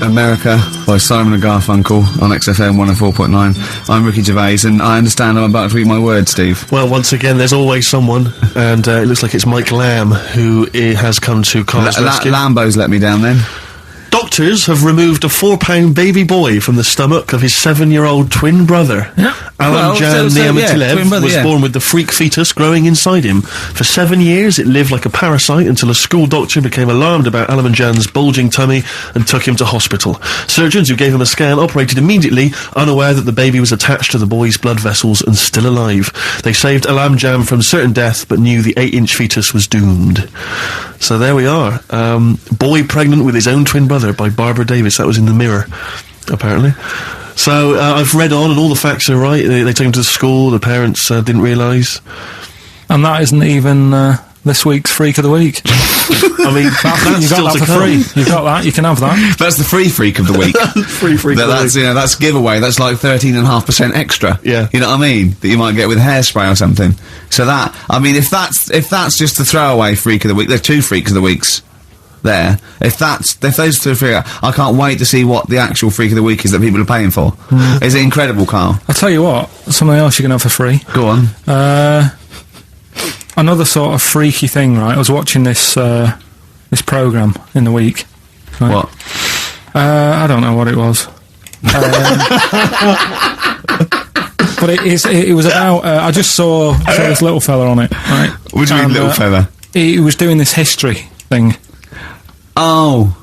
America by Simon and Garfunkel on XFM 104.9. I'm Ricky Gervais, and I understand I'm about to eat my words, Steve. Well, once again, there's always someone, and it looks like it's Mike Lamb who has come to Carl's rescue. Lambo's let me down then. Doctors have removed a 4-pound baby boy from the stomach of his 7-year-old twin brother. Yeah. Alan Jan Niamatilev was born with the freak fetus growing inside him. For 7 years, it lived like a parasite until a school doctor became alarmed about Alan Jan's bulging tummy and took him to hospital. Surgeons who gave him a scan operated immediately, unaware that the baby was attached to the boy's blood vessels and still alive. They saved Alan Jan from certain death, but knew the 8-inch fetus was doomed. So there we are. Boy pregnant with his own twin brother by Barbara Davis. That was in the Mirror, apparently. So I've read on, and all the facts are right. They took him to the school. The parents didn't realise. And that isn't even this week's Freak of the Week. I mean, that's you got that for free. You've got that. You can have that. That's the free Freak of the Week. Free Freak of the Week. You know, that's giveaway. That's like 13.5% extra. Yeah. You know what I mean? That you might get with hairspray or something. So that, I mean, if that's just the throwaway Freak of the Week, there are 2 Freaks of the Weeks there. If those 2 freak, I can't wait to see what the actual Freak of the Week is that people are paying for. Is it incredible, Carl? I'll tell you what, something else you can have for free. Go on. Another sort of freaky thing, right? I was watching this programme in the week. Right? What? I don't know what it was. But it was about, I just saw this little fella on it, right? What do you mean, little fella? He was doing this history thing. Oh.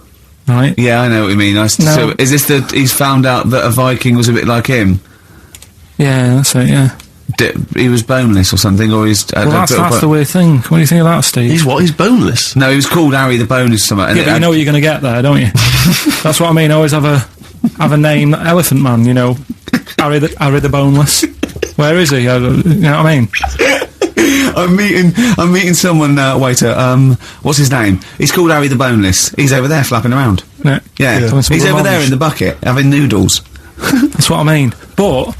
Right? Yeah, I know what you mean. So, is this he's found out that a Viking was a bit like him? Yeah, that's it, yeah. He was boneless or something, or he's... well, that's the weird thing. What do you think of that, Steve? He's what? He's boneless? No, he was called Harry the Boneless or something. Yeah, but you know what you're going to get there, don't you? That's what I mean. Always have a name. Elephant Man, you know. Harry the Boneless. Where is he? You know what I mean? I'm meeting someone, waiter, what's his name? He's called Harry the Boneless. He's over there flapping around. Yeah. He's over there in the bucket, having noodles. That's what I mean. But,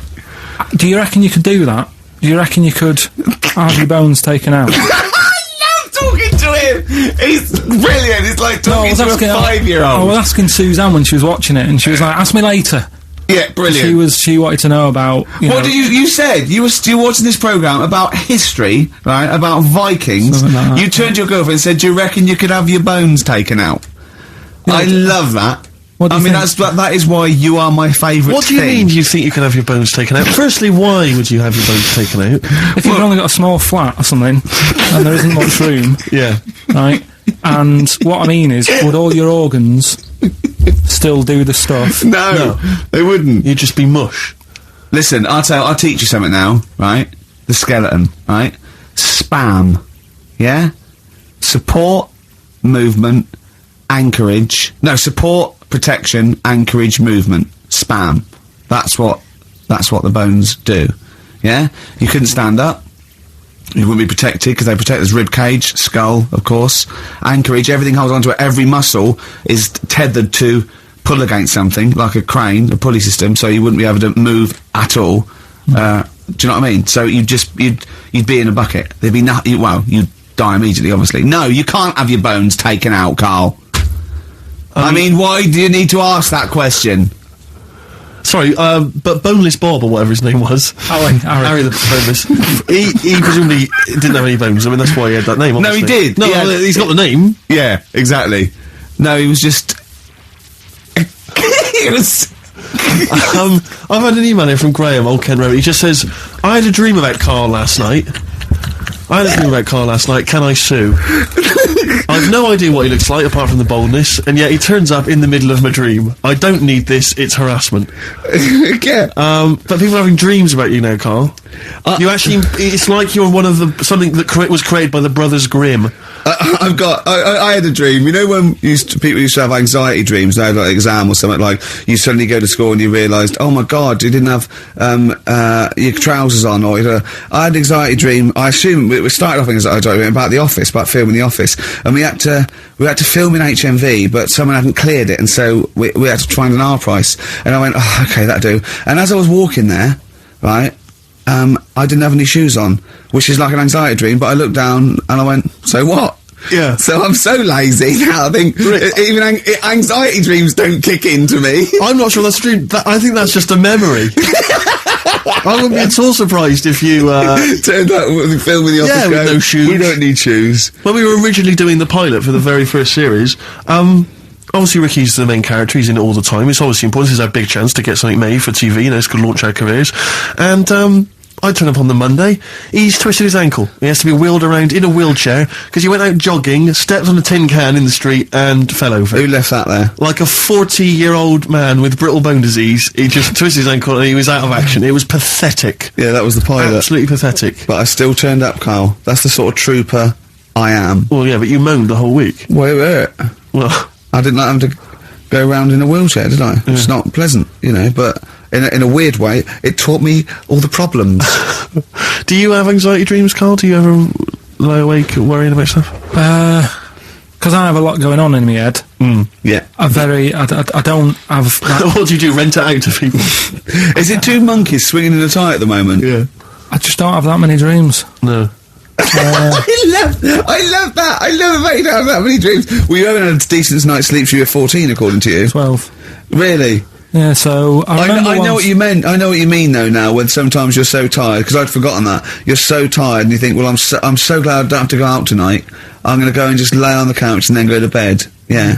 do you reckon you could do that? Do you reckon you could have your bones taken out? I love talking to him! He's brilliant, it's like talking to a 5-year-old. I was asking Suzanne when she was watching it, and she was like, ask me later. Yeah, brilliant. She wanted to know about, what did you said? You were watching this programme about history, right, about Vikings. Like you turned to your girlfriend and said, do you reckon you could have your bones taken out? Yeah, I love that. I mean, that is why you are my favourite What do you mean you think you can have your bones taken out? Firstly, why would you have your bones taken out? If you've only got a small flat or something, and there isn't much room. Yeah. Right? And what I mean is, would all your organs still do the stuff? No, they wouldn't. You'd just be mush. Listen, I'll teach you something now, right? The skeleton, right? Spam, yeah? Support, movement, anchorage. No, support, protection, anchorage, movement. Spam. That's what the bones do. Yeah? You couldn't stand up. You wouldn't be protected because they protect this rib cage, skull, of course. Anchorage, everything holds onto it. Every muscle is tethered to pull against something, like a crane, a pulley system, so you wouldn't be able to move at all. Do you know what I mean? So you'd be in a bucket. There'd be you'd die immediately, obviously. No, you can't have your bones taken out, Carl. I mean, why do you need to ask that question? Sorry, but Boneless Bob, or whatever his name was. Harry the Boneless. he presumably didn't have any bones. I mean, that's why he had that name, obviously. No, he did. No, he's got the name. Yeah, exactly. No, he was just... he was... I've had an email here from Graham, Old Ken Road. He just says, I had a dream about Carl last night. Can I sue? I've no idea what he looks like, apart from the boldness, and yet he turns up in the middle of my dream. I don't need this, it's harassment. Yeah. But people are having dreams about you now, Carl. You actually, it's like you're one of something that was created by the Brothers Grimm. I had a dream, you know when people used to have anxiety dreams, they had like an exam or something, like, you suddenly go to school and you realised, oh my god, you didn't have, your trousers on, or, I had an anxiety dream, I assume, we started off in anxiety dream about The Office, about filming The Office, and we had to film in HMV, but someone hadn't cleared it, and so we had to find an R price, and I went, oh, okay, that'll do, and as I was walking there, right, I didn't have any shoes on, which is like an anxiety dream, but I looked down and I went, so what? Yeah. So I'm so lazy now. I think even anxiety dreams don't kick into me. I'm not sure that's true. I think that's just a memory. I wouldn't be at all surprised if you turned up with the film with the office. Yeah, with no shoes. We don't need shoes. When we were originally doing the pilot for the very first series, obviously Ricky's the main character, he's in it all the time, it's obviously important, this is our big chance to get something made for TV, this could launch our careers, and I turn up on the Monday, he's twisted his ankle, he has to be wheeled around in a wheelchair, because he went out jogging, stepped on a tin can in the street, and fell over. Who left that there? Like a 40-year-old man with brittle bone disease, he just twisted his ankle and he was out of action. It was pathetic. Yeah, that was the pilot. Absolutely pathetic. But I still turned up, Carl. That's the sort of trooper I am. Well, yeah, but you moaned the whole week. Wait. Well... I didn't like having to go around in a wheelchair, did I? It's not pleasant, but in a weird way, it taught me all the problems. Do you have anxiety dreams, Carl? Do you ever lie awake worrying about stuff? Because I have a lot going on in my head. Yeah. I don't have... What do you do, rent it out to people? Is it two monkeys swinging in a tie at the moment? Yeah. I just don't have that many dreams. No. I love that. I love the fact you don't have that many dreams. Well, you haven't had a decent night's sleep till you were 14, according to you. 12. Really? Yeah, so I know what you meant. I know what you mean, though, now, when sometimes you're so tired, because I'd forgotten that. You're so tired, and you think, well, I'm so glad I don't have to go out tonight. I'm going to go and just lay on the couch and then go to bed. Yeah.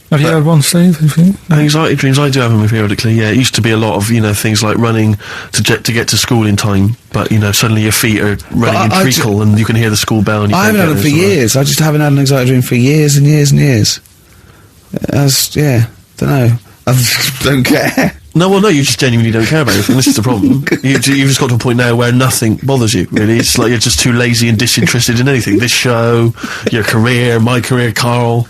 Have you had one, Steve? Anxiety dreams, I do have them periodically, yeah. It used to be a lot of, things like running to get to school in time, but, suddenly your feet are running in treacle and you can hear the school bell and you I haven't had them for years. I just haven't had an anxiety dream for years and years and years. Don't know. I just don't care. No, you just genuinely don't care about anything. This is the problem. You've just got to a point now where nothing bothers you, really. It's like you're just too lazy and disinterested in anything. This show, your career, my career, Carl.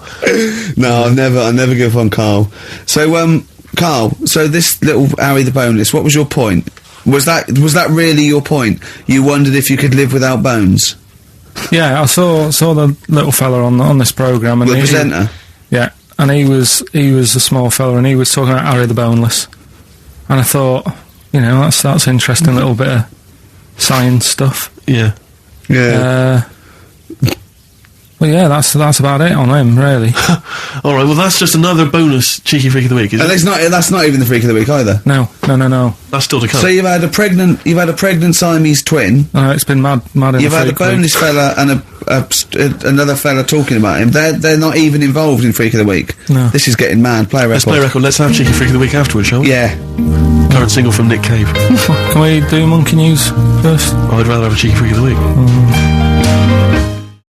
No, I'll never give up on Carl. So, Carl, so this little Harry the Boneless, what was your point? Was that really your point? You wondered if you could live without bones? Yeah, I saw the little fella on this programme. The presenter? Yeah, and he was a small fella and he was talking about Harry the Boneless. And I thought, that's interesting little bit of science stuff. Yeah. Yeah. Well, yeah, that's about it on him, really. All right, well, that's just another bonus cheeky freak of the week, isn't it? That's not even the freak of the week either. No. That's still to come. So you've had a pregnant Siamese twin. It's been mad. You've had a boneless fella and another fella talking about him. They're not even involved in freak of the week. No. This is getting mad. Play a record. Let's play a record. Let's have cheeky freak of the week afterwards, shall we? Yeah. Current single from Nick Cave. Can we do Monkey News first? I'd rather have a cheeky freak of the week.